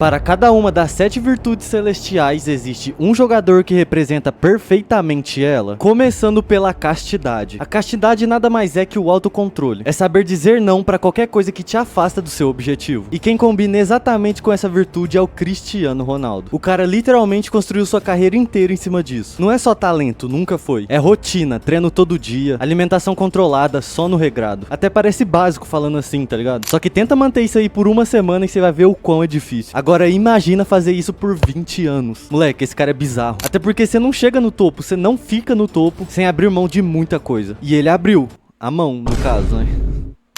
Para cada uma das 7 virtudes celestiais, existe um jogador que representa perfeitamente ela, começando pela castidade. A castidade nada mais é que o autocontrole. É saber dizer não para qualquer coisa que te afasta do seu objetivo. E quem combina exatamente com essa virtude é o Cristiano Ronaldo. O cara literalmente construiu sua carreira inteira em cima disso. Não é só talento, nunca foi. É rotina, treino todo dia, alimentação controlada, sono regrado. Até parece básico falando assim, tá ligado? Só que tenta manter isso aí por uma semana e você vai ver o quão é difícil. Agora imagina fazer isso por 20 anos. Moleque, esse cara é bizarro. Até porque você não chega no topo, você não fica no topo sem abrir mão de muita coisa. E ele abriu a mão, no caso, né?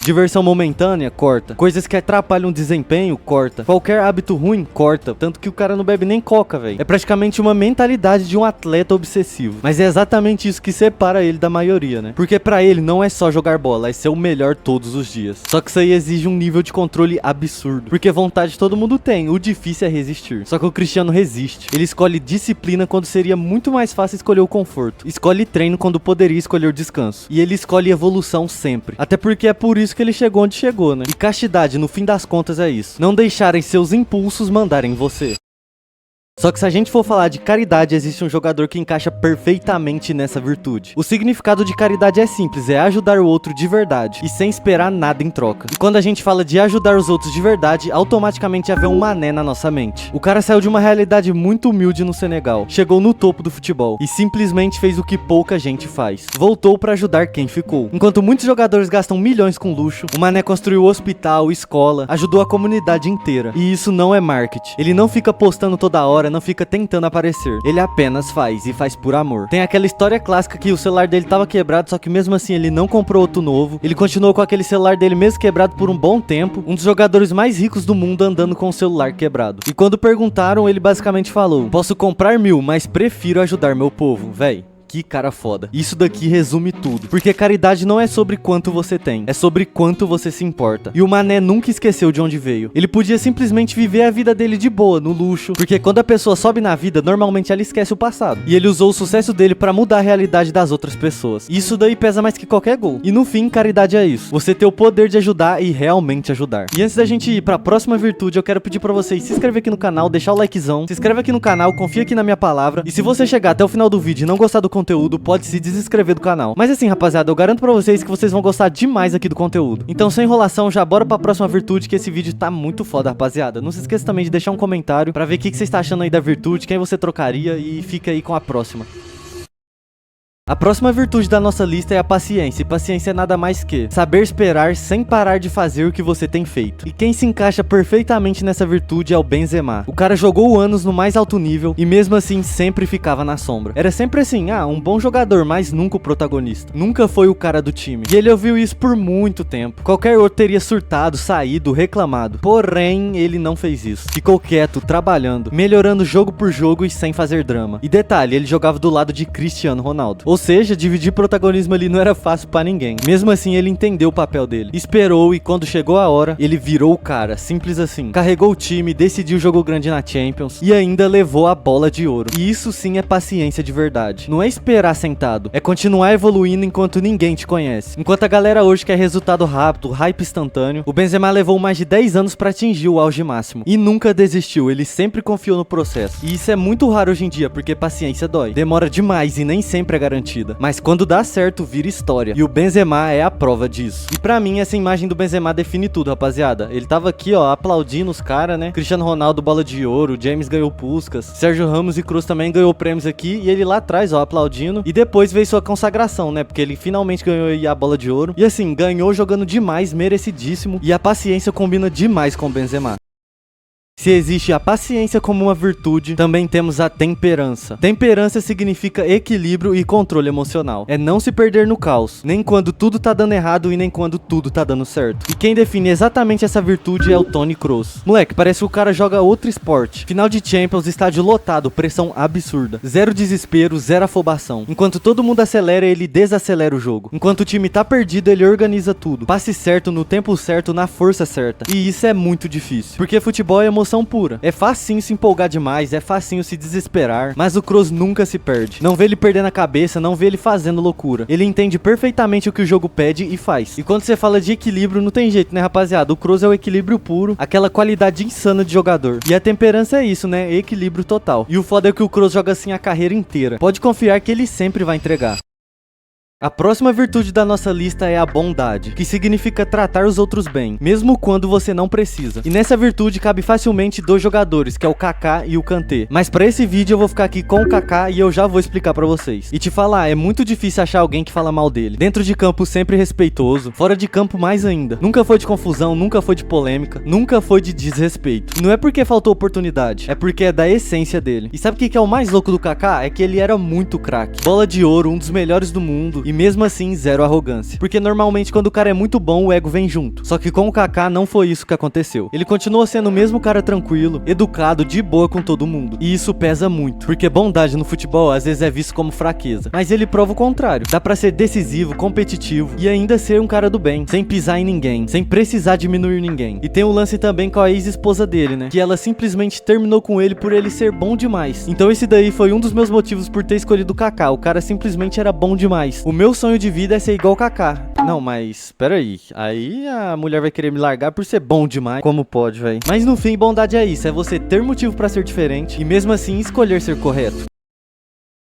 Diversão momentânea, corta. Coisas que atrapalham o desempenho, corta. Qualquer hábito ruim, corta. Tanto que o cara não bebe nem coca, velho. É praticamente uma mentalidade de um atleta obsessivo. Mas é exatamente isso que separa ele da maioria, né? Porque pra ele não é só jogar bola, é ser o melhor todos os dias. Só que isso aí exige um nível de controle absurdo. Porque vontade todo mundo tem, o difícil é resistir. Só que o Cristiano resiste. Ele escolhe disciplina quando seria muito mais fácil escolher o conforto. Escolhe treino quando poderia escolher o descanso. E ele escolhe evolução sempre. Até porque é por isso que ele chegou onde chegou, né? E castidade, no fim das contas, é isso. Não deixarem seus impulsos mandarem você. Só que se a gente for falar de caridade, existe um jogador que encaixa perfeitamente nessa virtude. O significado de caridade é simples, é ajudar o outro de verdade e sem esperar nada em troca. E quando a gente fala de ajudar os outros de verdade, automaticamente já vem um Mané na nossa mente. O cara saiu de uma realidade muito humilde no Senegal, chegou no topo do futebol e simplesmente fez o que pouca gente faz. Voltou pra ajudar quem ficou. Enquanto muitos jogadores gastam milhões com luxo, o Mané construiu hospital, escola, ajudou a comunidade inteira. E isso não é marketing. Ele não fica postando toda hora, não fica tentando aparecer. Ele apenas faz, e faz por amor. Tem aquela história clássica que o celular dele tava quebrado, só que mesmo assim ele não comprou outro novo. Ele continuou com aquele celular dele mesmo quebrado por um bom tempo. Um dos jogadores mais ricos do mundo andando com o celular quebrado. E quando perguntaram, ele basicamente falou: posso comprar 1000, mas prefiro ajudar meu povo. Véi, que cara foda. Isso daqui resume tudo. Porque caridade não é sobre quanto você tem, é sobre quanto você se importa. E o Mané nunca esqueceu de onde veio. Ele podia simplesmente viver a vida dele de boa, no luxo. Porque quando a pessoa sobe na vida, normalmente ela esquece o passado. E ele usou o sucesso dele pra mudar a realidade das outras pessoas. Isso daí pesa mais que qualquer gol. E no fim, caridade é isso. Você ter o poder de ajudar e realmente ajudar. E antes da gente ir pra próxima virtude, eu quero pedir pra vocês se inscrever aqui no canal, deixar o likezão. Se inscreve aqui no canal, confia aqui na minha palavra. E se você chegar até o final do vídeo e não gostar do conteúdo, pode se desinscrever do canal. Mas assim, rapaziada, eu garanto pra vocês que vocês vão gostar demais aqui do conteúdo. Então, sem enrolação, já bora pra próxima virtude, que esse vídeo tá muito foda, rapaziada. Não se esqueça também de deixar um comentário pra ver o que você está achando aí da virtude, quem você trocaria, e fica aí com a próxima. A próxima virtude da nossa lista é a paciência, e paciência é nada mais que saber esperar sem parar de fazer o que você tem feito. E quem se encaixa perfeitamente nessa virtude é o Benzema. O cara jogou anos no mais alto nível e mesmo assim sempre ficava na sombra. Era sempre assim, um bom jogador, mas nunca o protagonista. Nunca foi o cara do time. E ele ouviu isso por muito tempo. Qualquer outro teria surtado, saído, reclamado. Porém, ele não fez isso. Ficou quieto, trabalhando, melhorando jogo por jogo e sem fazer drama. E detalhe, ele jogava do lado de Cristiano Ronaldo. Ou seja, dividir protagonismo ali não era fácil pra ninguém. Mesmo assim, ele entendeu o papel dele. Esperou e quando chegou a hora, ele virou o cara. Simples assim. Carregou o time, decidiu o jogo grande na Champions e ainda levou a bola de ouro. E isso sim é paciência de verdade. Não é esperar sentado. É continuar evoluindo enquanto ninguém te conhece. Enquanto a galera hoje quer resultado rápido, hype instantâneo, o Benzema levou mais de 10 anos pra atingir o auge máximo. E nunca desistiu. Ele sempre confiou no processo. E isso é muito raro hoje em dia, porque paciência dói. Demora demais e nem sempre é garantido. Mas quando dá certo, vira história. E o Benzema é a prova disso. E pra mim, essa imagem do Benzema define tudo, rapaziada. Ele tava aqui, ó, aplaudindo os caras, né? Cristiano Ronaldo, bola de ouro. James ganhou Puskás. Sérgio Ramos e Kroos também ganhou prêmios aqui. E ele lá atrás, ó, aplaudindo. E depois veio sua consagração, né? Porque ele finalmente ganhou aí a bola de ouro. E assim, ganhou jogando demais, merecidíssimo. E a paciência combina demais com o Benzema. Se existe a paciência como uma virtude, também temos a temperança. Temperança significa equilíbrio e controle emocional. É não se perder no caos, nem quando tudo tá dando errado e nem quando tudo tá dando certo. E quem define exatamente essa virtude é o Toni Kroos. Moleque, parece que o cara joga outro esporte. Final de Champions, estádio lotado, pressão absurda. Zero desespero, zero afobação. Enquanto todo mundo acelera, ele desacelera o jogo. Enquanto o time tá perdido, ele organiza tudo. Passe certo, no tempo certo, na força certa. E isso é muito difícil, porque futebol é emocional. emoção pura. É facinho se empolgar demais, é facinho se desesperar, mas o Kroos nunca se perde. Não vê ele perdendo a cabeça, não vê ele fazendo loucura. Ele entende perfeitamente o que o jogo pede e faz. E quando você fala de equilíbrio, não tem jeito, né, rapaziada? O Kroos é o equilíbrio puro, aquela qualidade insana de jogador. E a temperança é isso, né? Equilíbrio total. E o foda é que o Kroos joga assim a carreira inteira. Pode confiar que ele sempre vai entregar. A próxima virtude da nossa lista é a bondade, que significa tratar os outros bem, mesmo quando você não precisa. E nessa virtude cabe facilmente dois jogadores, que é o Kaká e o Kanté. Mas pra esse vídeo eu vou ficar aqui com o Kaká e eu já vou explicar pra vocês. E te falar, é muito difícil achar alguém que fala mal dele. Dentro de campo sempre respeitoso, fora de campo mais ainda. Nunca foi de confusão, nunca foi de polêmica, nunca foi de desrespeito. E não é porque faltou oportunidade, é porque é da essência dele. E sabe o que é o mais louco do Kaká? É que ele era muito craque. Bola de ouro, um dos melhores do mundo. E mesmo assim, zero arrogância. Porque normalmente quando o cara é muito bom, o ego vem junto. Só que com o Kaká não foi isso que aconteceu. Ele continua sendo o mesmo cara tranquilo, educado, de boa com todo mundo. E isso pesa muito. Porque bondade no futebol às vezes é visto como fraqueza. Mas ele prova o contrário. Dá pra ser decisivo, competitivo e ainda ser um cara do bem. Sem pisar em ninguém. Sem precisar diminuir ninguém. E tem um lance também com a ex-esposa dele, né? Que ela simplesmente terminou com ele por ele ser bom demais. Então esse daí foi um dos meus motivos por ter escolhido o Kaká. O cara simplesmente era bom demais. O meu sonho de vida é ser igual o Kaká. Não, mas peraí. Aí a mulher vai querer me largar por ser bom demais. Como pode, velho? Mas no fim, bondade é isso. É você ter motivo pra ser diferente e mesmo assim escolher ser correto.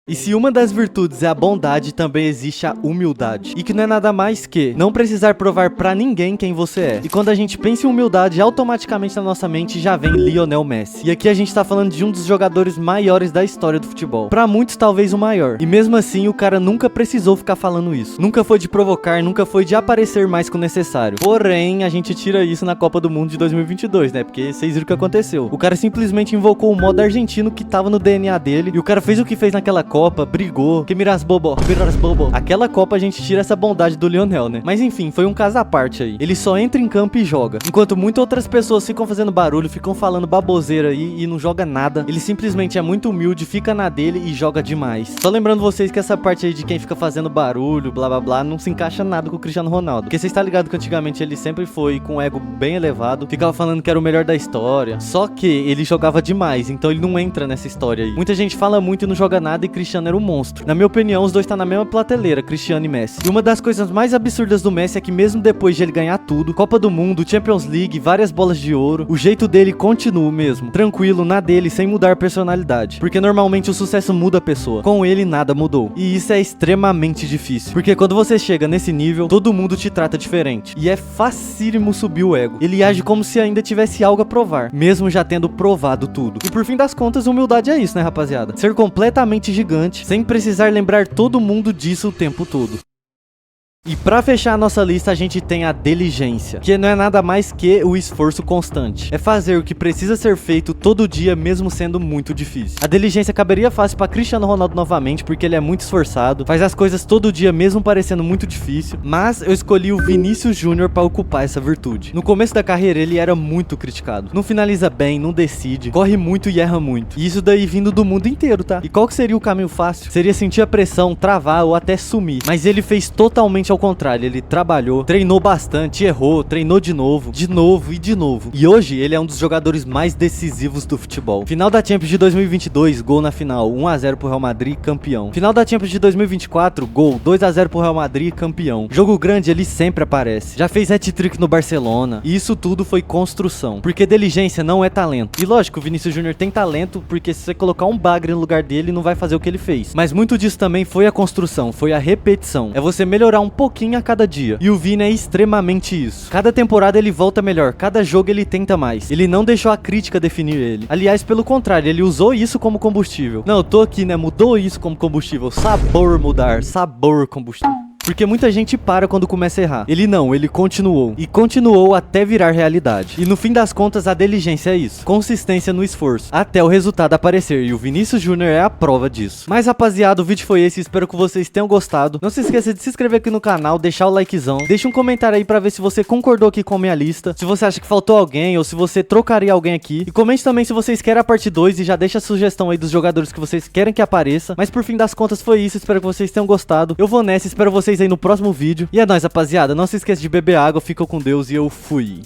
E se uma das virtudes é a bondade, também existe a humildade. E que não é nada mais que não precisar provar pra ninguém quem você é. E quando a gente pensa em humildade, automaticamente na nossa mente já vem Lionel Messi. E aqui a gente tá falando de um dos jogadores maiores da história do futebol. Pra muitos, talvez o maior. E mesmo assim, o cara nunca precisou ficar falando isso. Nunca foi de provocar, nunca foi de aparecer mais que o necessário. Porém, a gente tira isso na Copa do Mundo de 2022, né? Porque vocês viram o que aconteceu. O cara simplesmente invocou o modo argentino que tava no DNA dele. E o cara fez o que fez naquela Copa, brigou, que miras bobo. Aquela Copa a gente tira essa bondade do Lionel, né? Mas enfim, foi um caso à parte aí. Ele só entra em campo e joga. Enquanto muitas outras pessoas ficam fazendo barulho, ficam falando baboseira aí e não joga nada. Ele simplesmente é muito humilde, fica na dele e joga demais. Só lembrando vocês que essa parte aí de quem fica fazendo barulho, blá blá blá, não se encaixa nada com o Cristiano Ronaldo. Porque vocês estão ligados que antigamente ele sempre foi com um ego bem elevado, ficava falando que era o melhor da história. Só que ele jogava demais, então ele não entra nessa história aí. Muita gente fala muito e não joga nada e Cristiano era um monstro. Na minha opinião, os dois estão na mesma prateleira, Cristiano e Messi. E uma das coisas mais absurdas do Messi é que mesmo depois de ele ganhar tudo, Copa do Mundo, Champions League, várias bolas de ouro, o jeito dele continua o mesmo, tranquilo, na dele, sem mudar a personalidade. Porque normalmente o sucesso muda a pessoa. Com ele, nada mudou. E isso é extremamente difícil. Porque quando você chega nesse nível, todo mundo te trata diferente. E é facílimo subir o ego. Ele age como se ainda tivesse algo a provar, mesmo já tendo provado tudo. E por fim das contas, humildade é isso, né, rapaziada? Ser completamente gigante, sem precisar lembrar todo mundo disso o tempo todo. E pra fechar a nossa lista, a gente tem a diligência, que não é nada mais que o esforço constante. É fazer o que precisa ser feito todo dia, mesmo sendo muito difícil. A diligência caberia fácil pra Cristiano Ronaldo novamente, porque ele é muito esforçado, faz as coisas todo dia, mesmo parecendo muito difícil. Mas eu escolhi o Vinícius Júnior pra ocupar essa virtude. No começo da carreira, ele era muito criticado. Não finaliza bem, não decide, corre muito e erra muito. E isso daí vindo do mundo inteiro, tá? E qual que seria o caminho fácil? Seria sentir a pressão, travar ou até sumir. Mas ele fez totalmente ao contrário, ele trabalhou, treinou bastante, errou, treinou de novo e de novo. E hoje ele é um dos jogadores mais decisivos do futebol. Final da Champions de 2022, gol na final, 1 a 0 pro Real Madrid, campeão. Final da Champions de 2024, gol, 2 a 0 pro Real Madrid, campeão. Jogo grande, ele sempre aparece. Já fez hat-trick no Barcelona. E isso tudo foi construção, porque diligência não é talento. E lógico, o Vinícius Júnior tem talento, porque se você colocar um bagre no lugar dele, não vai fazer o que ele fez. Mas muito disso também foi a construção, foi a repetição. É você melhorar um pouquinho a cada dia. E o Vini é extremamente isso. Cada temporada ele volta melhor, cada jogo ele tenta mais. Ele não deixou a crítica definir ele. Aliás, pelo contrário, ele usou isso como combustível. Não, eu tô aqui, né? Mudou isso como combustível. Sabor mudar, sabor combustível. Porque muita gente para quando começa a errar. Ele não, ele continuou. E continuou até virar realidade. E no fim das contas, a diligência é isso. Consistência no esforço. Até o resultado aparecer. E o Vinícius Júnior é a prova disso. Mas rapaziada, o vídeo foi esse. Espero que vocês tenham gostado. Não se esqueça de se inscrever aqui no canal, deixar o likezão. Deixa um comentário aí pra ver se você concordou aqui com a minha lista. Se você acha que faltou alguém ou se você trocaria alguém aqui. E comente também se vocês querem a parte 2 e já deixa a sugestão aí dos jogadores que vocês querem que apareça. Mas por fim das contas foi isso. Espero que vocês tenham gostado. Eu vou nessa, espero vocês aí no próximo vídeo. E é nóis, rapaziada. Não se esqueça de beber água, fica com Deus e eu fui.